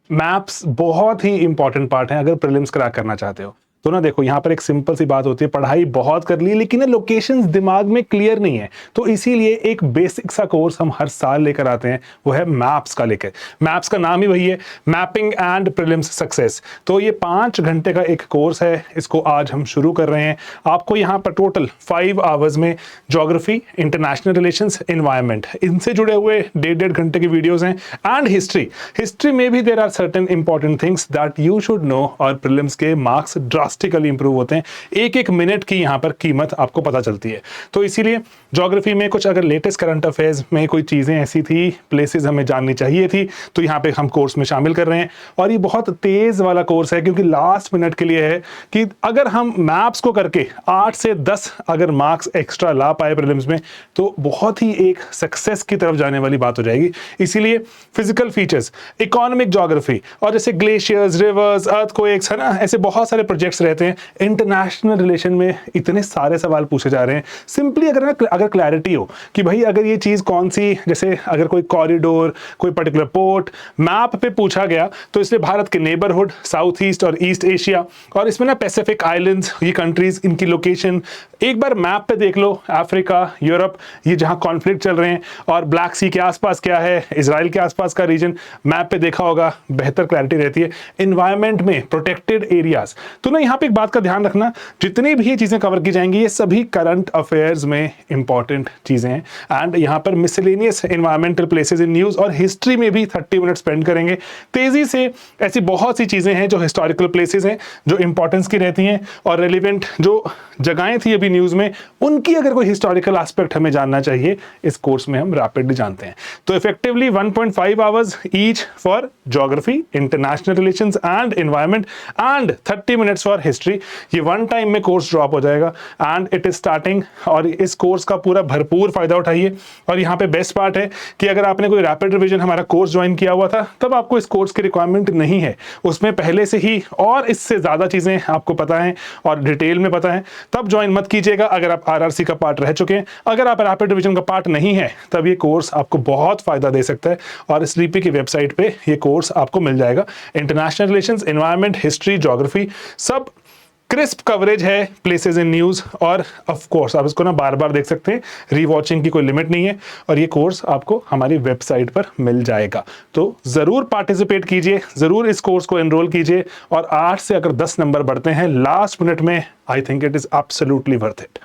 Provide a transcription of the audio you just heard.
Maps बहुत ही important part है अगर प्रीलिम्स क्रैक करना चाहते हो। तो ना देखो, यहाँ पर एक सिंपल सी बात होती है, पढ़ाई बहुत कर ली लेकिन लोकेशंस दिमाग में क्लियर नहीं है, तो इसीलिए एक बेसिक सा कोर्स हम हर साल लेकर आते हैं, वो है मैप्स का लेकर। मैप्स का नाम ही वही है, मैपिंग एंड प्रीलिम्स सक्सेस। तो ये 5 घंटे का एक कोर्स है, इसको आज हम शुरू कर रहे हैं। आपको यहाँ पर टोटल 5 आवर्स में ज्योग्राफी, इंटरनेशनल रिलेशंस, एनवायरमेंट, इनसे जुड़े हुए 1.5 घंटे की वीडियोस हैं, एंड हिस्ट्री में भी there are certain important things that you should know, और प्रीलिम्स के मार्क्स ड्रास्टिकली इंप्रूव होते हैं। एक एक मिनट की यहाँ पर कीमत आपको पता चलती है। तो इसीलिए ज्योग्राफी में कुछ अगर लेटेस्ट करंट अफेयर्स में कोई चीज़ें ऐसी थी, प्लेसेस हमें जाननी चाहिए थी, तो यहाँ पे हम कोर्स में शामिल कर रहे हैं। और ये बहुत तेज़ वाला कोर्स है क्योंकि लास्ट मिनट के लिए है कि अगर हम मैप्स को करके 8 से 10 अगर मार्क्स एक्स्ट्रा ला पाए प्रीलिम्स में, तो बहुत ही एक सक्सेस की तरफ जाने वाली बात हो जाएगी। इसीलिए फिजिकल फीचर्स, इकोनॉमिक ज्योग्राफी, और जैसे ग्लेशियर्स, रिवर्स, अर्थक्वेक्स, है ना, ऐसे बहुत सारे प्रोजेक्ट्स रहते हैं। इंटरनेशनल रिलेशन में इतने सारे सवाल पूछे जा रहे हैं। सिंपली अगर क्लैरिटी हो कि भाई अगर ये चीज़ कौन सी, जैसे अगर कोई कॉरिडोर, कोई पर्टिकुलर पोर्ट मैप पे पूछा गया, तो इसलिए भारत के नेबरहुड, साउथ ईस्ट और ईस्ट एशिया, और इसमें ना पैसिफिक आइलैंड्स, ये कंट्रीज, इनकी लोकेशन एक बार मैप पे देख लो। अफ्रीका, यूरोप, ये जहाँ कॉन्फ्लिक्ट चल रहे हैं, और ब्लैक सी के आसपास क्या है, इजराइल के आसपास का रीजन मैप पे देखा होगा, बेहतर क्लैरिटी रहती है। एनवायरमेंट में प्रोटेक्टेड एरियाज, तो ना यहाँ पे एक बात का ध्यान रखना, जितनी भी चीजें कवर की जाएंगी ये सभी करंट अफेयर्स में इंपॉर्टेंट चीजें हैं। एंड यहाँ पर miscellaneous environmental places in news और हिस्ट्री में भी 30 मिनट स्पेंड करेंगे तेजी से। ऐसी बहुत सी चीजें हैं जो हिस्टोरिकल प्लेसेस हैं, जो इंपॉर्टेंस की रहती हैं, और रेलिवेंट जो जगहें थी अभी न्यूज में, उनकी अगर कोई हिस्टोरिकल एस्पेक्ट हमें जानना चाहिए, इस कोर्स में हम रैपिडली जानते हैं। तो effectively 1.5 hours each for geography, international relations and environment, and 30 minutes for history. ये वन टाइम में कोर्स ड्रॉप हो जाएगा एंड इट इज स्टार्टिंग। और इस कोर्स का पूरा भरपूर फायदा उठाइए। और यहाँ पे बेस्ट पार्ट है कि अगर आपने कोई रैपिड रिवीजन हमारा कोर्स ज्वाइन किया हुआ था, तब आपको इस कोर्स की रिक्वायरमेंट नहीं है। उसमें पहले से ही और इससे ज्यादा चीजें आपको पता है और डिटेल में पता है, तब ज्वाइन मत कीजिएगा अगर आप आरआरसी का पार्ट रह चुके हैं। अगर आप रैपिड रिवीजन का पार्ट नहीं है, तब ये कोर्स आपको बहुत फायदा दे सकता है, और स्लीपी की वेबसाइट पे ये कोर्स आपको मिल जाएगा। International relations, environment, history, geography, सब क्रिस्प कवरेज है, प्लेसेस इन न्यूज, और ऑफ कोर्स आप इसको ना बार बार देख सकते हैं, रीवॉचिंग की कोई लिमिट नहीं है। और ये कोर्स आपको हमारी वेबसाइट पर मिल जाएगा। तो जरूर पार्टिसिपेट कीजिए, जरूर इस कोर्स को एनरोल कीजिए, और 8 से अगर 10 नंबर बढ़ते हैं लास्ट मिनट में, I think it is absolutely worth it.